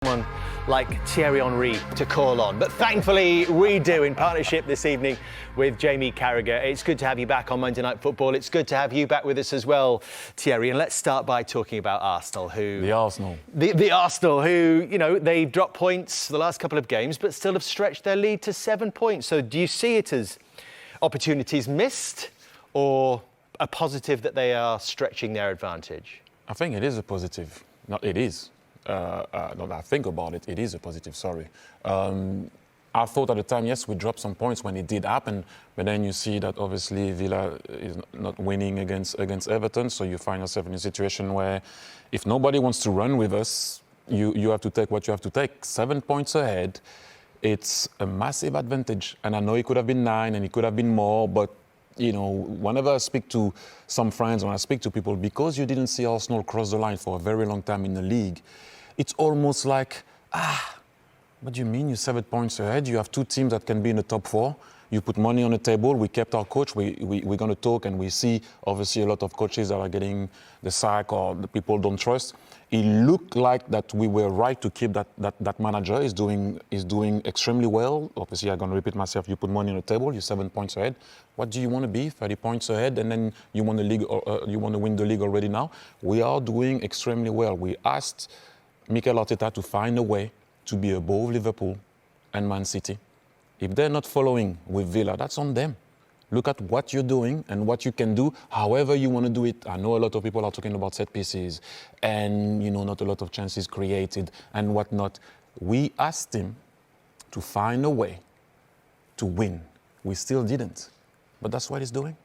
Someone like Thierry Henry to call on. But thankfully, we do in partnership this evening with Jamie Carragher. It's good to have you back on Monday Night Football. It's good to have you back with us as well, Thierry. And let's start by talking about Arsenal, who... The Arsenal. The Arsenal, who, you know, they've dropped points the last couple of games, but still have stretched their lead to 7 points. So do you see it as opportunities missed or a positive that they are stretching their advantage? I think it is a positive. Not it is. Not I think about it, it is a positive, sorry. I thought at the time, yes, we dropped some points when it did happen, but then you see that obviously Villa is not winning against Everton, so you find yourself in a situation where if nobody wants to run with us, you have to take what you have to take. 7 points ahead, it's a massive advantage. And I know it could have been 9 and it could have been more, but you know, whenever I speak to some friends, when I speak to people, because you didn't see Arsenal cross the line for a very long time in the league, it's almost like, what do you mean you're 7 points ahead? You have two teams that can be in the top 4. You put money on the table. We kept our coach. We're going to talk, and we see obviously a lot of coaches that are getting the sack or the people don't trust. It looked like that we were right to keep that manager. Is doing extremely well. Obviously, I'm going to repeat myself. You put money on the table. You're 7 points ahead. What do you want to be? 30 points ahead, and then you want the league. You want to win the league already now. We are doing extremely well. We asked Mikel Arteta to find a way to be above Liverpool and Man City. If they're not following with Villa, that's on them. Look at what you're doing and what you can do, however you want to do it. I know a lot of people are talking about set pieces and, you know, not a lot of chances created and whatnot. We asked him to find a way to win. We still didn't. But that's what he's doing.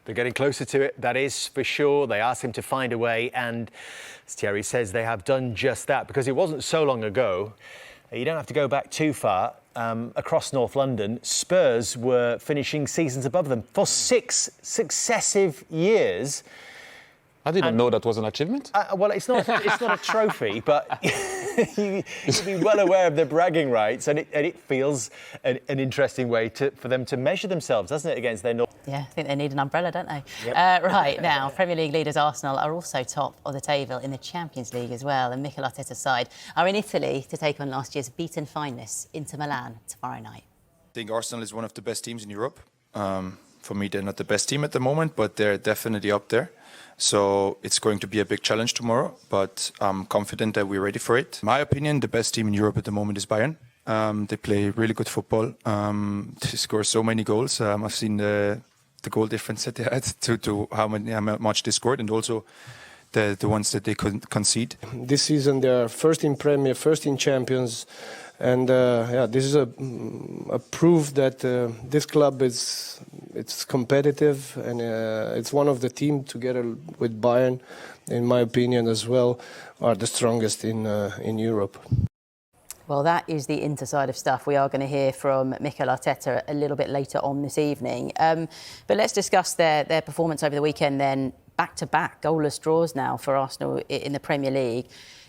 They're getting closer to it, that is for sure. They asked him to find a way, and as Thierry says, they have done just that, because it wasn't so long ago. You don't have to go back too far. Across North London, Spurs were finishing seasons above them for 6 successive years. I didn't know that was an achievement. Well, it's not a trophy, but you'd be well aware of their bragging rights, and it feels an interesting way for them to measure themselves, doesn't it, against their North. Yeah, I think they need an umbrella, don't they? Yep. Right, now, Premier League leaders Arsenal are also top of the table in the Champions League as well, and Mikel Arteta's side are in Italy to take on last year's beaten finalists Inter Milan tomorrow night. I think Arsenal is one of the best teams in Europe. For me, they're not the best team at the moment, but they're definitely up there. So it's going to be a big challenge tomorrow, but I'm confident that we're ready for it. In my opinion, the best team in Europe at the moment is Bayern. They play really good football. They score so many goals. I've seen the goal difference that they had to how much they scored, and also the ones that they couldn't concede. This season they are first in Premier, first in Champions, and this is a proof that this club it's competitive, and it's one of the team together with Bayern, in my opinion as well, are the strongest in Europe. Well, that is the Inter side of stuff. We are going to hear from Mikel Arteta a little bit later on this evening. But let's discuss their performance over the weekend then. Back-to-back goalless draws now for Arsenal in the Premier League.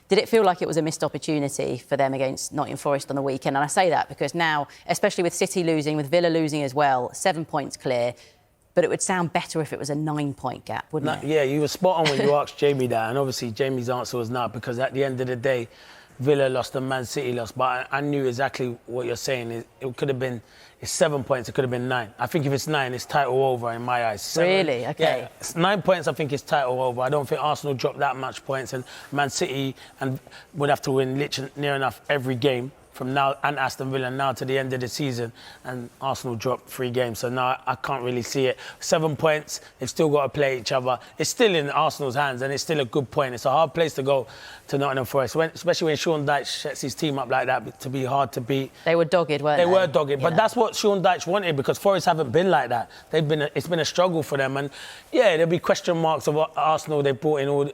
Did it feel like it was a missed opportunity for them against Nottingham Forest on the weekend? And I say that because now, especially with City losing, with Villa losing as well, 7 points clear, but it would sound better if it was a 9-point gap, wouldn't it? Yeah, you were spot on when you asked Jamie that, and obviously Jamie's answer was no, because at the end of the day, Villa lost and Man City lost, but I knew exactly what you're saying. It could have been, it's 7 points, it could have been 9. I think if it's 9, it's title over in my eyes. 7, really? Okay. Yeah, it's 9 points, I think it's title over. I don't think Arsenal dropped that much points, and Man City would have to win literally near enough every game from now, and Aston Villa now to the end of the season, and Arsenal dropped 3 games. So now I can't really see it. 7 points, they've still got to play each other. It's still in Arsenal's hands, and it's still a good point. It's a hard place to go to Nottingham Forest, especially when Sean Dyche sets his team up like that, to be hard to beat. They were dogged, weren't they? They were dogged, but that's what Sean Dyche wanted, because Forest haven't been like that. It's been a struggle for them, and yeah, there'll be question marks of what Arsenal they brought in all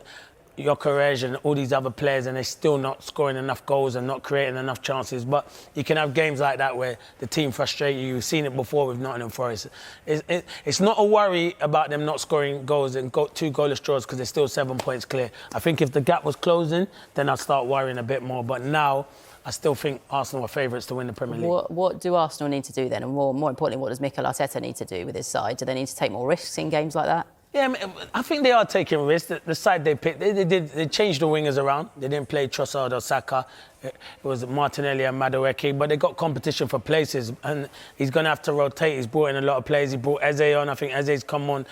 Gyökeres and all these other players, and they're still not scoring enough goals and not creating enough chances. But you can have games like that where the team frustrate you. You've seen it before with Nottingham Forest. It's not a worry about them not scoring goals and 2 goalless draws, because they're still 7 points clear. I think if the gap was closing, then I'd start worrying a bit more. But now, I still think Arsenal are favourites to win the Premier League. What do Arsenal need to do then? And more importantly, what does Mikel Arteta need to do with his side? Do they need to take more risks in games like that? Yeah, I think they are taking risks. The side they picked, they changed the wingers around. They didn't play Trossard or Saka. It was Martinelli and Madueke, but they got competition for places, and he's going to have to rotate. He's brought in a lot of players. He brought Eze on. I think Eze's come on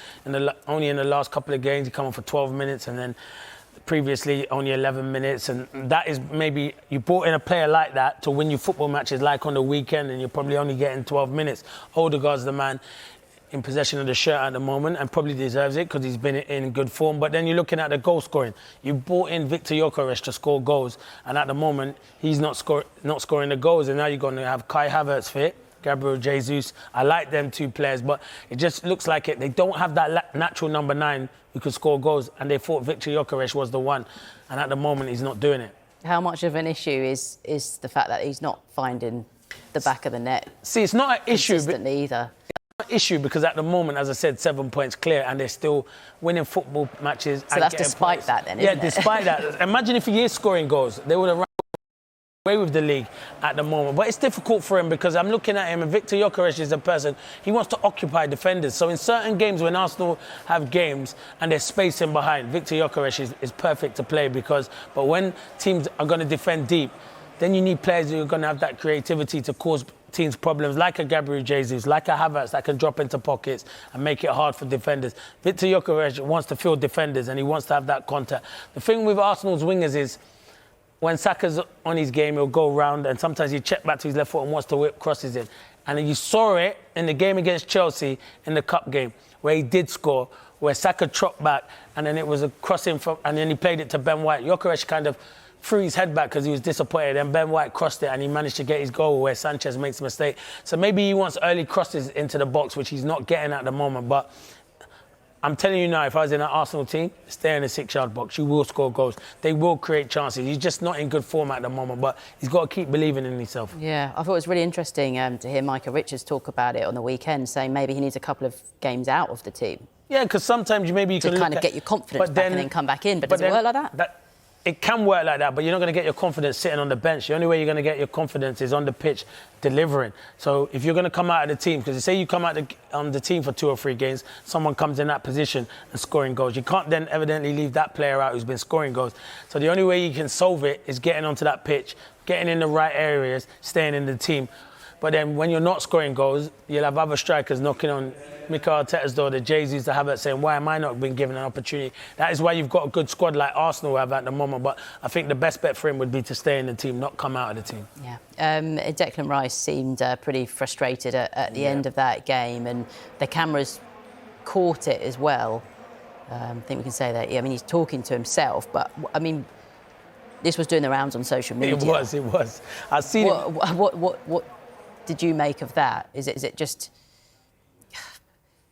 only in the last couple of games. He come on for 12 minutes, and then previously only 11 minutes. And that is maybe you brought in a player like that to win you football matches like on the weekend, and you're probably only getting 12 minutes. Odegaard's the man in possession of the shirt at the moment and probably deserves it because he's been in good form. But then you're looking at the goal scoring. You brought in Victor Gyökeres to score goals, and at the moment he's not scoring the goals. And now you're going to have Kai Havertz fit, Gabriel Jesus. I like them two players, but it just looks like they don't have that natural number 9 who could score goals, and they thought Victor Gyökeres was the one, and at the moment he's not doing it. How much of an issue is the fact that he's not finding the back of the net? See, it's not an issue consistently either. Issue because at the moment, as I said, 7 points clear, and they're still winning football matches. So and that's getting despite points. that then, isn't Yeah, despite that. Imagine if he is scoring goals. They would have run away with the league at the moment. But it's difficult for him because I'm looking at him, and Victor Gyökeres is a person, he wants to occupy defenders. So in certain games, when Arsenal have games and they're spacing behind, Victor Gyökeres is perfect to play but when teams are going to defend deep, then you need players who are going to have that creativity to cause teams problems, like a Gabriel Jesus, like a Havertz that can drop into pockets and make it hard for defenders. Victor Gyökeres wants to field defenders and he wants to have that contact. The thing with Arsenal's wingers is when Saka's on his game, he'll go round and sometimes he check back to his left foot and wants to whip crosses in. And you saw it in the game against Chelsea in the cup game where he did score, where Saka chopped back and then it was a crossing and then he played it to Ben White. Gyökeres kind of threw his head back because he was disappointed, and Ben White crossed it and he managed to get his goal where Sanchez makes a mistake. So maybe he wants early crosses into the box, which he's not getting at the moment. But I'm telling you now, if I was in an Arsenal team, stay in the 6-yard box. You will score goals. They will create chances. He's just not in good form at the moment, but he's got to keep believing in himself. Yeah, I thought it was really interesting to hear Micah Richards talk about it on the weekend, saying maybe he needs a couple of games out of the team. Yeah, because sometimes you can kind of get your confidence back and then come back in. But does it work like that? It can work like that, but you're not going to get your confidence sitting on the bench. The only way you're going to get your confidence is on the pitch, delivering. So if you're going to come out of the team, because say you come out on the team for 2 or 3 games, someone comes in that position and scoring goals. You can't then evidently leave that player out who's been scoring goals. So the only way you can solve it is getting onto that pitch, getting in the right areas, staying in the team. But then when you're not scoring goals, you'll have other strikers knocking on Mikel Arteta's door, the Jesus, the Havertz, saying, why am I not being given an opportunity? That is why you've got a good squad like Arsenal have at the moment. But I think the best bet for him would be to stay in the team, not come out of the team. Yeah. Declan Rice seemed pretty frustrated at the end of that game, and the cameras caught it as well. I think we can say that. Yeah, I mean, he's talking to himself, but I mean, this was doing the rounds on social media. It was. I've seen What did you make of that? Is it just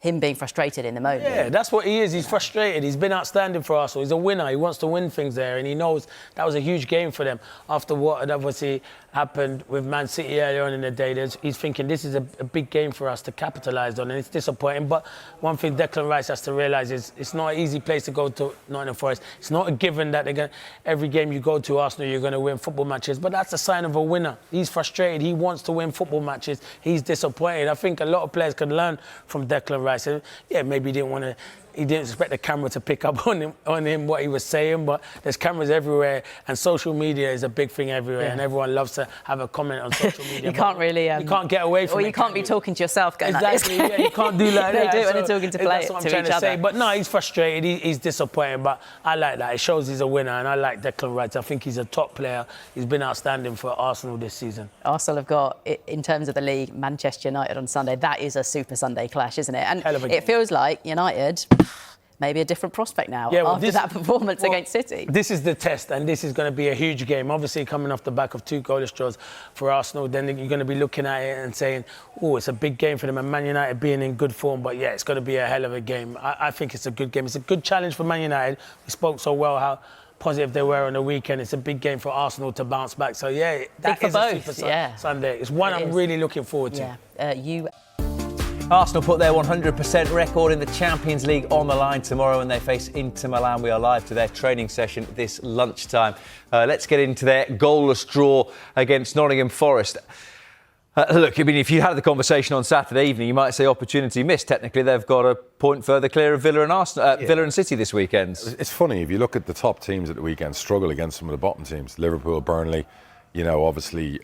him being frustrated in the moment? Yeah, that's what he is. He's frustrated. He's been outstanding for Arsenal. He's a winner. He wants to win things there, and he knows that was a huge game for them after what had obviously happened with Man City earlier on in the day. He's thinking this is a big game for us to capitalise on, and it's disappointing. But one thing Declan Rice has to realise is it's not an easy place to go to, Nottingham Forest. It's not a given that every game you go to Arsenal you're going to win football matches, but that's a sign of a winner. He's frustrated. He wants to win football matches. He's disappointed. I think a lot of players can learn from Declan Rice. Yeah, maybe he didn't expect the camera to pick up on him what he was saying, but there's cameras everywhere and social media is a big thing everywhere, and everyone loves to have a comment on social media. You can't really... you can't get away from it. Or you can't be talking to yourself going exactly, like this. Yeah, you can't do like they that. do it when they're talking to players, that's what I'm trying to say. But no, he's frustrated, he's disappointed, but I like that. It shows he's a winner, and I like Declan Rice. I think he's a top player. He's been outstanding for Arsenal this season. Arsenal have got, in terms of the league, Manchester United on Sunday. That is a Super Sunday clash, isn't it? And it feels like United... maybe a different prospect now after that performance against City. This is the test, and this is going to be a huge game. Obviously, coming off the back of 2 goalless draws for Arsenal, then you're going to be looking at it and saying, oh, it's a big game for them, and Man United being in good form. But yeah, it's going to be a hell of a game. I think it's a good game. It's a good challenge for Man United. We spoke so well how positive they were on the weekend. It's a big game for Arsenal to bounce back. So yeah, that is a Super Sunday. It's one I'm really looking forward to. Yeah. Arsenal put their 100% record in the Champions League on the line tomorrow when they face Inter Milan. We are live to their training session this lunchtime. Let's get into their goalless draw against Nottingham Forest. Look, I mean, if you had the conversation on Saturday evening, you might say opportunity missed. Technically, they've got a point further clear of Villa and Arsenal, Villa and City this weekend. It's funny, if you look at the top teams at the weekend, struggle against some of the bottom teams. Liverpool, Burnley, obviously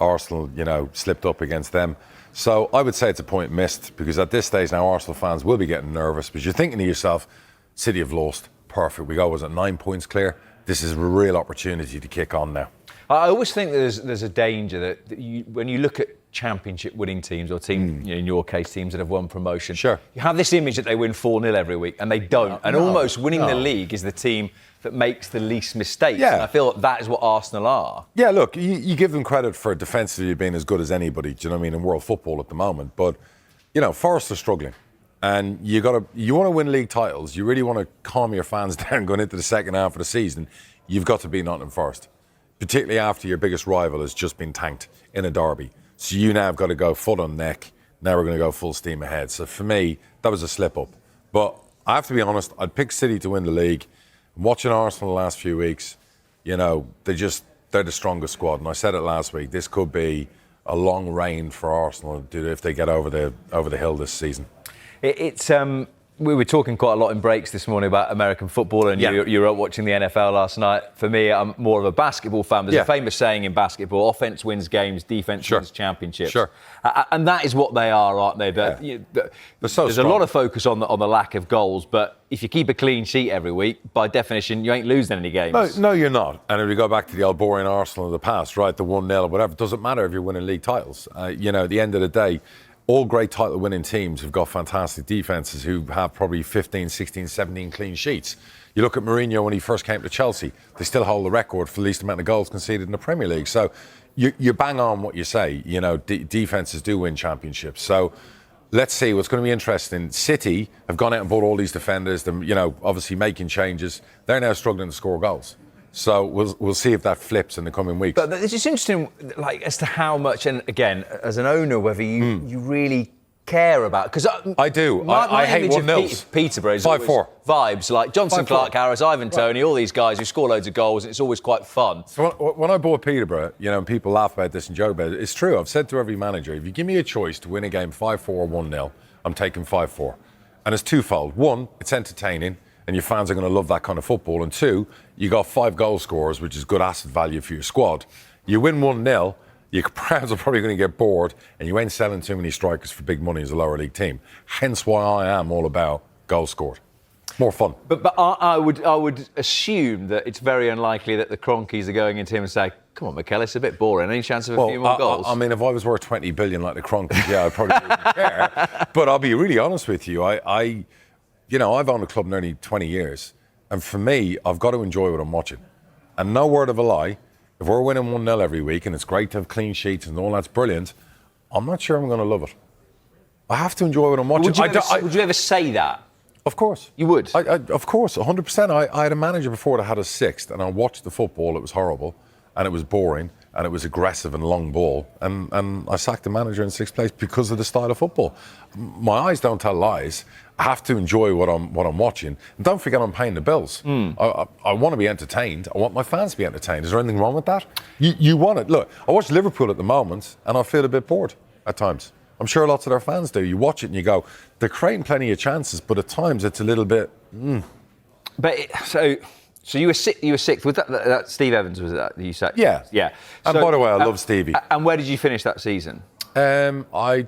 Arsenal, slipped up against them. So I would say it's a point missed, because at this stage now Arsenal fans will be getting nervous, because you're thinking to yourself, City have lost, perfect. We go, was it 9 points clear? This is a real opportunity to kick on now. I always think there's a danger that when you look at championship winning teams or teams, in your case, teams that have won promotion, sure, you have this image that they win 4-0 every week, and they don't. Almost winning the league is the team that makes the least mistakes. Yeah. And I feel that is what Arsenal are. Yeah, look, you give them credit for defensively being as good as anybody, do you know what I mean, in world football at the moment. But, Forest are struggling. And you want to win league titles, you really want to calm your fans down going into the second half of the season, you've got to beat Nottingham Forest. Particularly after your biggest rival has just been tanked in a derby. So you now have got to go foot on neck. Now we're going to go full steam ahead. So for me, that was a slip up. But I have to be honest, I'd pick City to win the league. Watching Arsenal the last few weeks, they're the strongest squad. And I said it last week, this could be a long reign for Arsenal if they get over the hill this season. We were talking quite a lot in breaks this morning about American football, and you were watching the NFL last night. For me, I'm more of a basketball fan. There's a famous saying in basketball: offense wins games, defense wins championships. Sure. And that is what they are, aren't they? There's a lot of focus on the lack of goals, but if you keep a clean sheet every week, by definition, you ain't losing any games. No, you're not. And if you go back to the old boring Arsenal of the past, right, the 1-0 or whatever, it doesn't matter if you're winning league titles. At the end of the day, all great title-winning teams have got fantastic defences who have probably 15, 16, 17 clean sheets. You look at Mourinho when he first came to Chelsea, they still hold the record for the least amount of goals conceded in the Premier League. So you bang on what you say. Defences do win championships. So let's see what's going to be interesting. City have gone out and bought all these defenders, obviously making changes. They're now struggling to score goals. So we'll see if that flips in the coming weeks. But it's just interesting, as to how much, and again, as an owner, whether you really care about, because I do. I hate 1-0s. Peterborough is 5-4 vibes like Johnson, 5-4. Clark, Harris, Ivan Toney, all these guys who score loads of goals, and it's always quite fun. So when I bought Peterborough, and people laugh about this and joke about it, it's true. I've said to every manager, if you give me a choice to win a game 5-4 or 1-0, I'm taking 5-4. And it's twofold. One, it's entertaining, and your fans are going to love that kind of football. And two, you got 5 goal scorers, which is good asset value for your squad. You win 1-0, your crowds are probably going to get bored, and you ain't selling too many strikers for big money as a lower league team. Hence why I am all about goals scored. More fun. But I would assume that it's very unlikely that the Cronkies are going into him and say, "Come on, Mikel, it's a bit boring. Any chance of a few more goals?" I mean, if I was worth 20 billion like the Cronkies, I'd probably wouldn't care. But I'll be really honest with you. I've owned a club nearly 20 years, and for me, I've got to enjoy what I'm watching. And no word of a lie, if we're winning 1-0 every week and it's great to have clean sheets and all that's brilliant, I'm not sure I'm going to love it. I have to enjoy what I'm watching. Would you ever say that? Of course. You would? Of course, 100%. I had a manager before that had a sixth, and I watched the football. It was horrible, and it was boring, and it was aggressive and long ball. And I sacked the manager in sixth place because of the style of football. My eyes don't tell lies. I have to enjoy what I'm watching. And don't forget I'm paying the bills. I want to be entertained. I want my fans to be entertained. Is there anything wrong with that? You want it. Look, I watch Liverpool at the moment, and I feel a bit bored at times. I'm sure lots of their fans do. You watch it and you go, they're creating plenty of chances, but at times it's a little bit. But so you were sixth. Was that Steve Evans? Was that you said? Yeah. Yeah. And by the way, I love Stevie. And where did you finish that season? I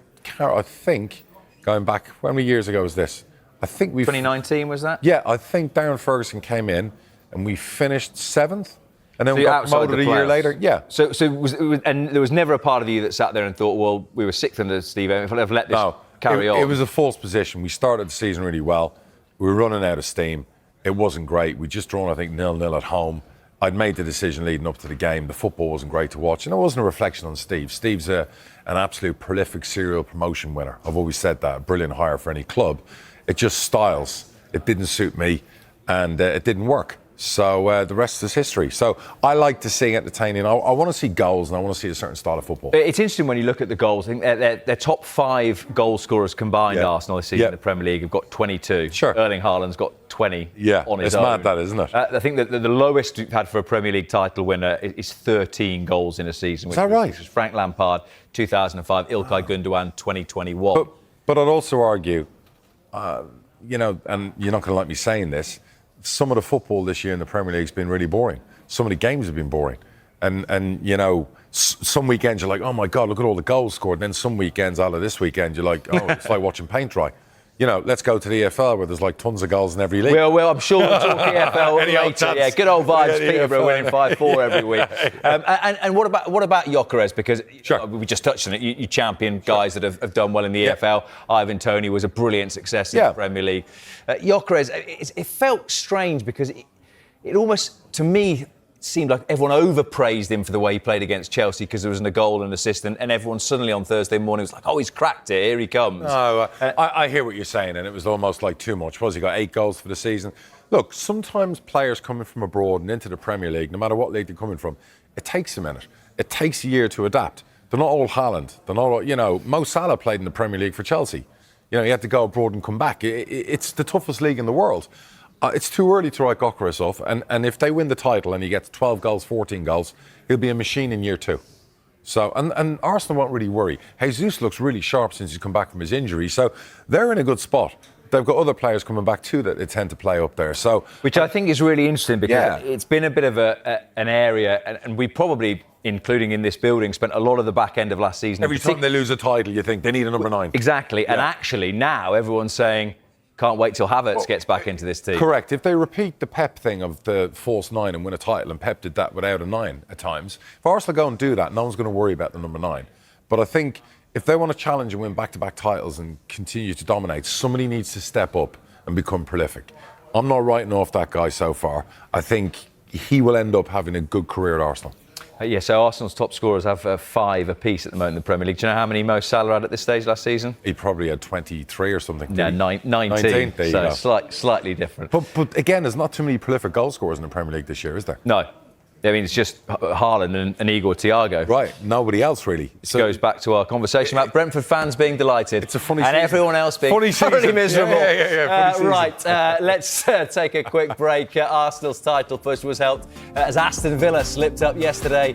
think going back, how many years ago was this? I think we 2019 was that? Yeah, I think Darren Ferguson came in and we finished 7th. And then we got promoted a year later. Yeah. So and there was never a part of you that sat there and thought, well, we were sixth under Steve Evans. I've let this carry on. It was a false position. We started the season really well. We were running out of steam. It wasn't great. We just drawn, I think, 0-0 at home. I'd made the decision leading up to the game. The football wasn't great to watch. And it wasn't a reflection on Steve. Steve's an absolute prolific serial promotion winner. I've always said that. A brilliant hire for any club. It just styles. It didn't suit me. And it didn't work. So the rest is history. So I like to see entertaining. I want to see goals and I want to see a certain style of football. It's interesting when you look at the goals. I think they're top 5 goal scorers combined, Arsenal, this season in the Premier League have got 22. Sure. Erling Haaland's got 20 on his own. It's mad, that, isn't it? I think that the lowest we've had for a Premier League title winner is 13 goals in a season. Is that right? Which was Frank Lampard, 2005, Ilkay Gundogan, 2021. But I'd also argue, you know, and you're not going to like me saying this, some of the football this year in the Premier League has been really boring. Some of the games have been boring. And you know, some weekends you're like, oh my God, look at all the goals scored. And then some weekends, out of this weekend, you're like, oh, it's like watching paint dry. You know, let's go to the EFL where there's like tons of goals in every league. Well, I'm sure we'll talk EFL later. Yeah, good old vibes, Peterborough winning 5-4 every week. And what about Gyökeres? Because we just touched on it. You champion guys that have done well in the EFL. Ivan Toney was a brilliant success in the Premier League. Gyökeres, it felt strange because it almost, to me, seemed like everyone overpraised him for the way he played against Chelsea because there wasn't a goal and assist, and everyone suddenly on Thursday morning was like, oh, he's cracked it, here he comes. No, I hear what you're saying, and it was almost like too much. He got 8 goals for the season. Look, sometimes players coming from abroad and into the Premier League, no matter what league they're coming from, it takes a minute. It takes a year to adapt. They're not all Haaland. They're not all, you know, Mo Salah played in the Premier League for Chelsea. You know, he had to go abroad and come back. It's the toughest league in the world. It's too early to write Gyökeres off, and if they win the title and he gets 12 goals, 14 goals, he'll be a machine in year 2. So, and Arsenal won't really worry. Jesus looks really sharp since he's come back from his injury, so they're in a good spot. They've got other players coming back too that they tend to play up there. So, which I think is really interesting because it's been a bit of an area, and we probably, including in this building, spent a lot of the back end of last season. Every time they lose a title, you think they need a number 9. Exactly, and actually now everyone's saying, can't wait till Havertz gets back into this team. Correct. If they repeat the Pep thing of the false 9 and win a title, and Pep did that without a 9 at times, if Arsenal go and do that, no one's going to worry about the number 9. But I think if they want to challenge and win back-to-back titles and continue to dominate, somebody needs to step up and become prolific. I'm not writing off that guy so far. I think he will end up having a good career at Arsenal. So Arsenal's top scorers have 5 apiece at the moment in the Premier League. Do you know how many Mo Salah had at this stage last season? He probably had 23 or something. Yeah, 19. So slightly different. But again, there's not too many prolific goal scorers in the Premier League this year, is there? No. I mean, it's just Haaland and Igor Thiago. Right, nobody else really. So goes back to our conversation about Brentford fans being delighted. It's a funny and season. Everyone else being thoroughly miserable. Yeah, funny right, let's take a quick break. Arsenal's title push was helped as Aston Villa slipped up yesterday.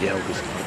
Yeah, August.